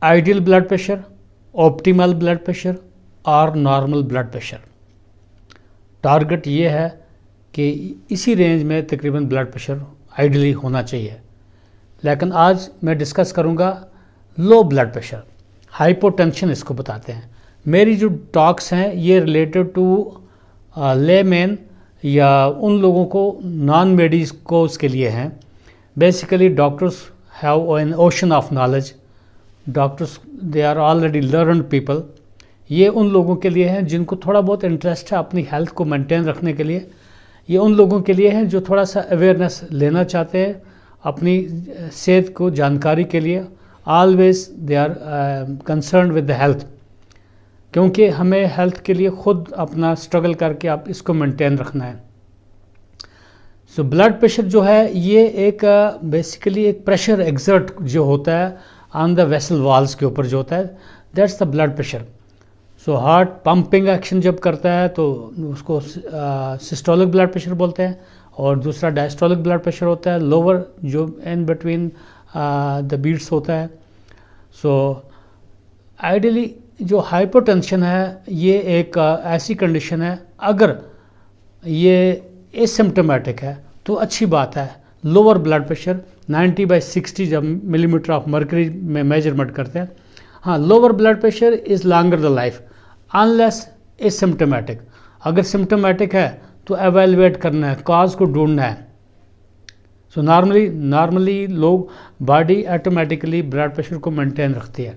Ideal blood pressure, optimal blood pressure और normal blood pressure. Target ये है कि इसी रेंज में तकरीबन ब्लड प्रेशर आइडियली होना चाहिए। लेकिन आज मैं डिस्कस करूँगा लो ब्लड प्रेशर, हाइपोटेंशन इसको बताते हैं। मेरी जो टॉक्स हैं ये रिलेटेड टू लेमैन या उन लोगों को नॉन मेडिकोस के लिए हैं। Basically doctors have an ocean of knowledge, doctors they are already learned people. ये उन लोगों के लिए हैं जिनको थोड़ा बहुत इंटरेस्ट है अपनी हेल्थ को मेंटेन रखने के लिए। ये उन लोगों के लिए हैं जो थोड़ा सा अवेयरनेस लेना चाहते हैं अपनी सेहत को जानकारी के लिए। Always they are concern with the health, क्योंकि हमें हेल्थ के लिए खुद अपना स्ट्रगल करके आप इसको मेंटेन रखना है। सो ब्लड प्रेशर जो है ये एक बेसिकली एक प्रेशर एग्जर्ट जो होता है ऑन द वेसल वॉल्स के ऊपर जो होता है, that's the blood pressure. So heart pumping action जब करता है तो उसको सिस्टोलिक ब्लड प्रेशर बोलते हैं, और दूसरा डायस्टोलिक ब्लड प्रेशर होता है, लोअर जो इन बिटवीन द बीट्स होता है। सो आइडियली जो हाइपोटेंशन है ये एक ऐसी कंडीशन है, अगर ये एसिम्प्टोमेटिक है तो अच्छी बात है। लोअर ब्लड प्रेशर 90/60 जब मिलीमीटर ऑफ मर्करी में मेजरमेंट करते हैं। हाँ, lower blood pressure is longer the life unless asymptomatic. अगर सिम्प्टोमेटिक है तो एवेलुएट करना है, कॉज को ढूंढना है। सो नॉर्मली लोग बॉडी ऑटोमेटिकली ब्लड प्रेशर को मेंटेन रखती है।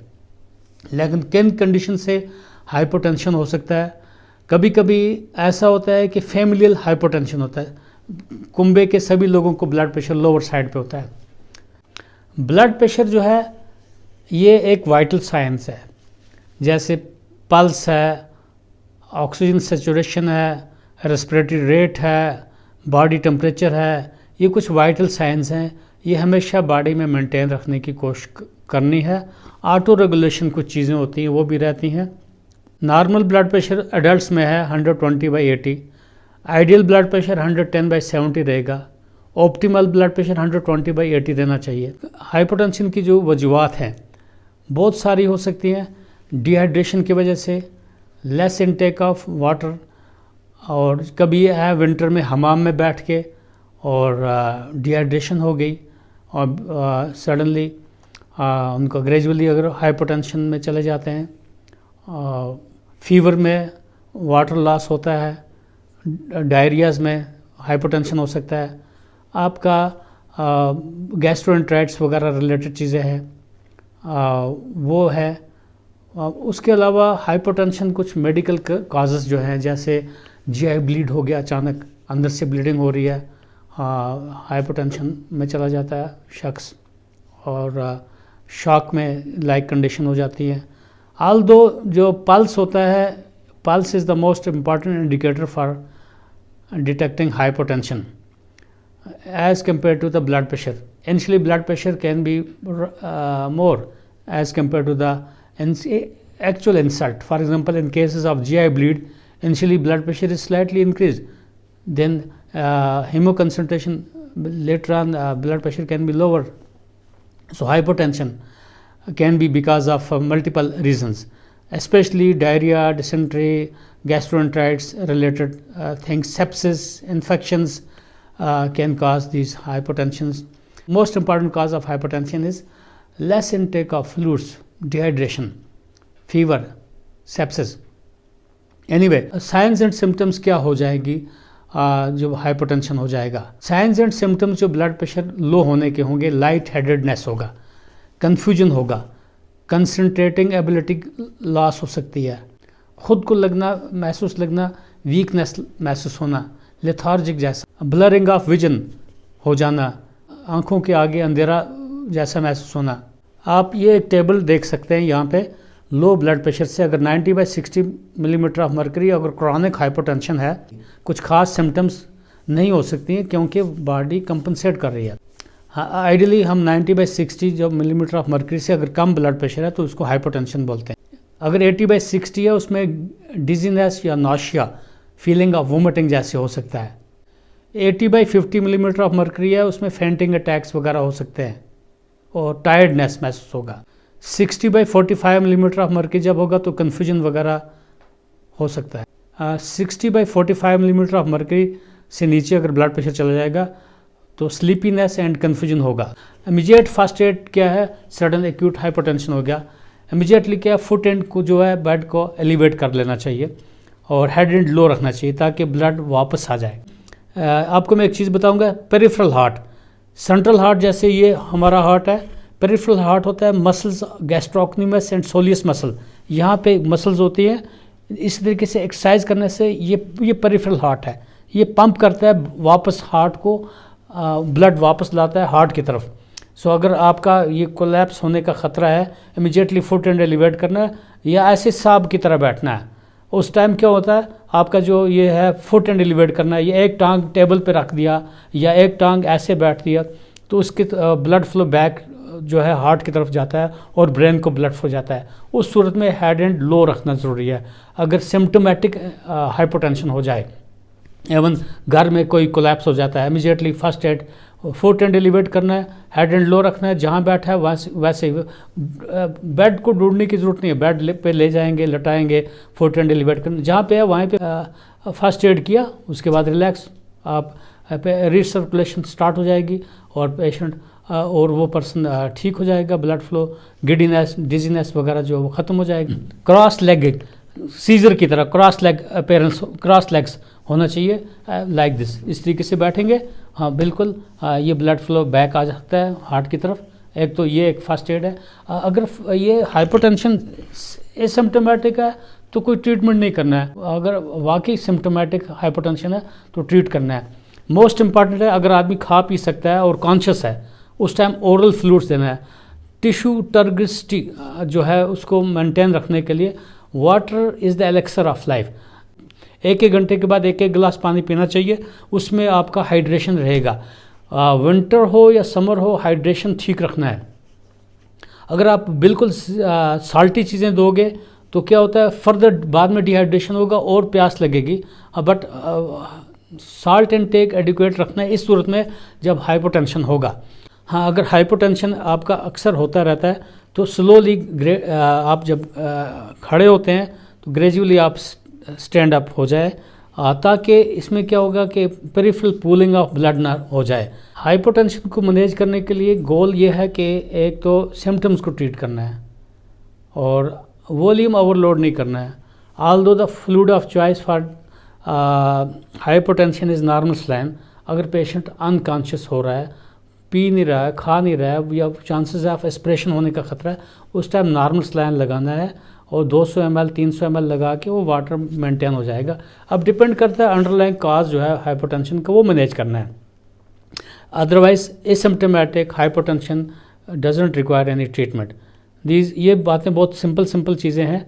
लेकिन किन कंडीशन से हाइपोटेंशन हो सकता है? कभी कभी ऐसा होता है कि फैमिलियल हाइपोटेंशन होता है, कुंबे के सभी लोगों को ब्लड प्रेशर लोअर साइड पे होता है। ब्लड प्रेशर जो है ये एक वाइटल साइंस है, जैसे पल्स है, ऑक्सीजन सैचुरेशन है, रेस्पिरेटरी रेट है, बॉडी टेम्परेचर है। ये कुछ वाइटल साइंस हैं, ये हमेशा बॉडी में मेंटेन रखने की कोशिश करनी है। ऑटो रेगुलेशन कुछ चीज़ें होती हैं वो भी रहती हैं। नॉर्मल ब्लड प्रेशर एडल्ट्स में है 120/80, आइडियल ब्लड प्रेशर 110/70 रहेगा, ऑप्टिमल ब्लड प्रेशर 120/80 रहना चाहिए। हाइपोटेंशन की जो वजूहात हैं बहुत सारी हो सकती हैं। डिहाइड्रेशन की वजह से, लेस इनटेक ऑफ वाटर, और कभी ये है विंटर में हमाम में बैठ के और डिहाइड्रेशन हो गई और सडनली उनको ग्रेजुअली अगर हाइपोटेंशन में चले जाते हैं। फीवर में वाटर लॉस होता है, डायरियाज़ में हाइपोटेंशन हो सकता है, आपका गैस्ट्रोएंटेराइटिस वगैरह रिलेटेड चीज़ें हैं वो है। उसके अलावा हाइपोटेंशन कुछ मेडिकल काजेस जो हैं, जैसे जीआई ब्लीड हो गया, अचानक अंदर से ब्लीडिंग हो रही है, हाइपोटेंशन में चला जाता है शख्स, और शॉक में लाइक कंडीशन हो जाती है। ऑल्दो जो पल्स होता है, pulse is the most important indicator for detecting hypotension as compared to the blood pressure. Initially blood pressure can be more as compared to the actual insult. For example, in cases of GI bleed, initially blood pressure is slightly increased, then hemoconcentration later on blood pressure can be lower. So hypotension can be because of multiple reasons, especially diarrhea, dysentery, gastroenteritis related things, sepsis, infections can cause these hypotensions. Most important cause of hypotension is less intake of fluids, dehydration, fever, sepsis. Anyway, signs and symptoms क्या हो जाएगी जो hypotension हो जाएगा? Science and symptoms जो blood pressure low होने के होंगे, लाइट हेडेडनेस होगा, कन्फ्यूजन होगा, कंसंट्रेटिंग एबिलिटी लॉस हो सकती है, खुद को महसूस लगना, वीकनेस महसूस होना, लेथार्जिक जैसा, ब्लरिंग ऑफ विजन हो जाना, आँखों के आगे अंधेरा जैसा महसूस होना। आप ये एक टेबल देख सकते हैं यहाँ पे, लो ब्लड प्रेशर से अगर 90/60 मिलीमीटर ऑफ मर्करी अगर क्रॉनिक हाइपोटेंशन है, कुछ खास सिम्टम्स नहीं हो सकती हैं क्योंकि बॉडी कंपनसेट कर रही है। हाँ, आइडियली हम 90/60 जो मिलीमीटर ऑफ मर्करी से अगर कम ब्लड प्रेशर है तो उसको हाइपोटेंशन बोलते हैं। अगर 80/60 है उसमें डिजीनेस या नॉशिया, फीलिंग ऑफ वोमिटिंग जैसे हो सकता है। 80/50 मिलीमीटर ऑफ मर्करी है उसमें फेंटिंग अटैक्स वगैरह हो सकते हैं और टायर्डनेस महसूस होगा। 60/45 मिलीमीटर ऑफ मर्करी जब होगा तो कन्फ्यूजन वगैरह हो सकता है। 60/45 मिलीमीटर ऑफ मर्करी से नीचे अगर ब्लड प्रेशर चला जाएगा तो स्लीपीनेस एंड कन्फ्यूजन होगा। इमीडिएट फर्स्ट एड क्या है, सडन एक्यूट हाइपरटेंशन हो गया, इमीडिएटली क्या फुट एंड को जो है बेड को एलिवेट कर लेना चाहिए और हेड एंड लो रखना चाहिए ताकि ब्लड वापस आ जाए। आपको मैं एक चीज़ बताऊंगा, पेरिफेरल हार्ट, सेंट्रल हार्ट जैसे ये हमारा हार्ट है, पेरिफेरल हार्ट होता है मसल्स गैस्ट्रोक्निमस एंड सोलियस मसल, यहाँ पे मसल्स होती है। इस तरीके से एक्सरसाइज करने से ये पेरिफेरल हार्ट है, ये पंप करता है वापस हार्ट को, ब्लड वापस लाता है हार्ट की तरफ। सो अगर आपका ये कोलैप्स होने का ख़तरा है, इमीडिएटली फुट एंड एलिवेट करना है या ऐसे सांप की तरह बैठना है। उस टाइम क्या होता है, आपका जो ये है फुट एंड एलिवेट करना है, ये एक टांग टेबल पे रख दिया या एक टांग ऐसे बैठ दिया तो उसके ब्लड फ्लो बैक जो है हार्ट की तरफ जाता है और ब्रेन को ब्लड फ्लो जाता है। उस सूरत में हेड एंड लो रखना ज़रूरी है। अगर सिम्टोमेटिक हाइपोटेंशन हो जाए, एवं घर में कोई कोलैप्स हो जाता है, immediately first aid, foot and elevate करना है, हेड एंड लो रखना है, जहाँ बैठा है वैसे बेड को ढूंढने की ज़रूरत नहीं है, बेड पे ले जाएंगे, लटाएंगे, फुट एंड एलिवेट करना, जहाँ पे है वहीं पे फर्स्ट एड किया, उसके बाद रिलैक्स, आप रिसर्कुलेशन स्टार्ट हो जाएगी और पेशेंट और वो पर्सन ठीक हो जाएगा, ब्लड फ्लो, गिडीनेस, डिजीनेस वगैरह जो वो ख़त्म हो जाएगी। क्रॉस लेग, सीजर की तरह cross leg appearance, cross legs होना चाहिए लाइक दिस, इस तरीके से बैठेंगे, हाँ बिल्कुल ये ब्लड फ्लो बैक आ सकता है हार्ट की तरफ। एक तो ये एक फर्स्ट एड है। अगर ये हाइपोटेंशन एसिम्प्टोमेटिक है तो कोई ट्रीटमेंट नहीं करना है, अगर वाकई सिम्प्टोमेटिक हाइपोटेंशन है तो ट्रीट करना है। मोस्ट इम्पॉर्टेंट है, अगर आदमी खा पी सकता है और कॉन्शियस है उस टाइम ओरल फ्लूइड्स देना है। टिश्यू टर्गिस्टी जो है उसको मेंटेन रखने के लिए water is the elixir of life. एक घंटे के बाद एक गिलास पानी पीना चाहिए, उसमें आपका हाइड्रेशन रहेगा। विंटर हो या समर हो, हाइड्रेशन ठीक रखना है। अगर आप बिल्कुल साल्टी चीज़ें दोगे तो क्या होता है, फर्दर बाद में डिहाइड्रेशन होगा और प्यास लगेगी। बट साल्ट इनटेक एडिक्वेट रखना है इस सूरत में जब हाइपोटेंशन होगा। हाँ, अगर हाइपोटेंशन आपका अक्सर होता रहता है तो स्लोली आप जब खड़े होते हैं तो ग्रेजुअली आप स्टैंड अप हो जाए, ताकि इसमें क्या होगा कि पेरिफेरल पूलिंग ऑफ ब्लड ना हो जाए। हाइपोटेंशन को मैनेज करने के लिए गोल ये है कि एक तो सिम्टम्स को ट्रीट करना है और वॉल्यूम ओवरलोड नहीं करना है। Although the fluid of choice for hypotension is normal saline. अगर पेशेंट अनकॉन्शियस हो रहा है, पी नहीं रहा है, खा नहीं रहा है या चांसेस ऑफ एस्पिरेशन होने का ख़तरा है, उस टाइम नॉर्मल सलाइन लगाना है और 200 ml 300 ml लगा के वो वाटर मेंटेन हो जाएगा। अब डिपेंड करता है अंडरलाइंग काज जो है हाइपोटेंशन का, वो मैनेज करना है। Otherwise asymptomatic hypotension doesn't require any treatment. ये बातें बहुत सिंपल चीज़ें हैं।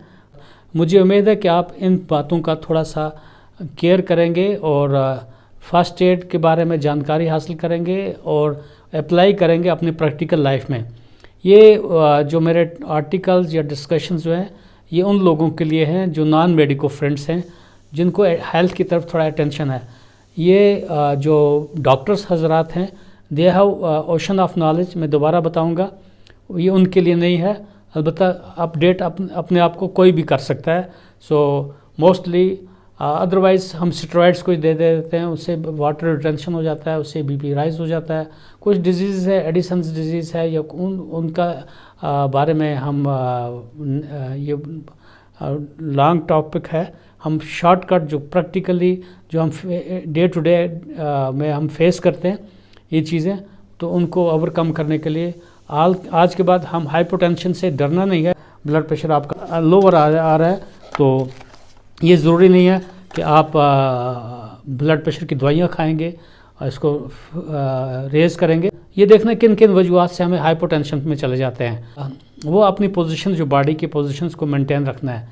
मुझे उम्मीद है कि आप इन बातों का थोड़ा सा केयर करेंगे और फर्स्ट एड के बारे में जानकारी हासिल करेंगे और अप्लाई करेंगे अपनी प्रैक्टिकल लाइफ में। ये जो मेरे आर्टिकल्स या डिस्कशंस जो हैं ये उन लोगों के लिए हैं जो नॉन मेडिको फ्रेंड्स हैं, जिनको हेल्थ की तरफ थोड़ा अटेंशन है। ये जो डॉक्टर्स हजरात हैं, they have ocean of knowledge, मैं दोबारा बताऊंगा, ये उनके लिए नहीं है। अलबत्ता अपडेट अपने आप को कोई भी कर सकता है। सो मोस्टली अदरवाइज़ हम स्टेरॉइड्स कुछ दे देते हैं, उससे वाटर रिटेंशन हो जाता है, उससे बीपी राइज हो जाता है। कुछ डिजीज़ है, एडिसन्स डिजीज़ है या उनका बारे में हम ये लॉन्ग टॉपिक है, हम शॉर्टकट जो प्रैक्टिकली जो हम डे टू डे में हम फेस करते हैं ये चीज़ें, तो उनको ओवरकम करने के लिए आज के बाद हम हाइपोटेंशन से डरना नहीं है। ब्लड प्रेशर आपका लोअर आ रहा है तो ये ज़रूरी नहीं है कि आप ब्लड प्रेशर की दवाइयाँ खाएंगे और इसको रेज करेंगे। ये देखना किन किन वजूहत से हमें हाइपोटेंशन में चले जाते हैं, वो अपनी पोजीशन जो बॉडी की पोजीशंस को मेंटेन रखना है।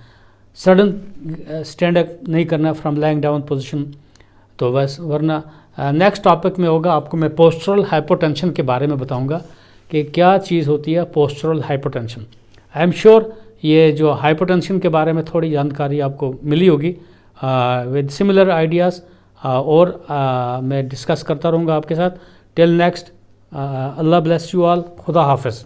सडन स्टैंड अप नहीं करना फ्रॉम लाइंग डाउन पोजीशन, तो बस वरना नेक्स्ट टॉपिक में होगा आपको मैं पोस्चरल हाइपोटेंशन के बारे में बताऊंगा कि क्या चीज़ होती है postural hypotension. I am sure ये जो हाइपोटेंशन के बारे में थोड़ी जानकारी आपको मिली होगी। विद सिमिलर आइडियाज़ और मैं डिस्कस करता रहूँगा आपके साथ। Till next, Allah bless you all, खुदा हाफिज़।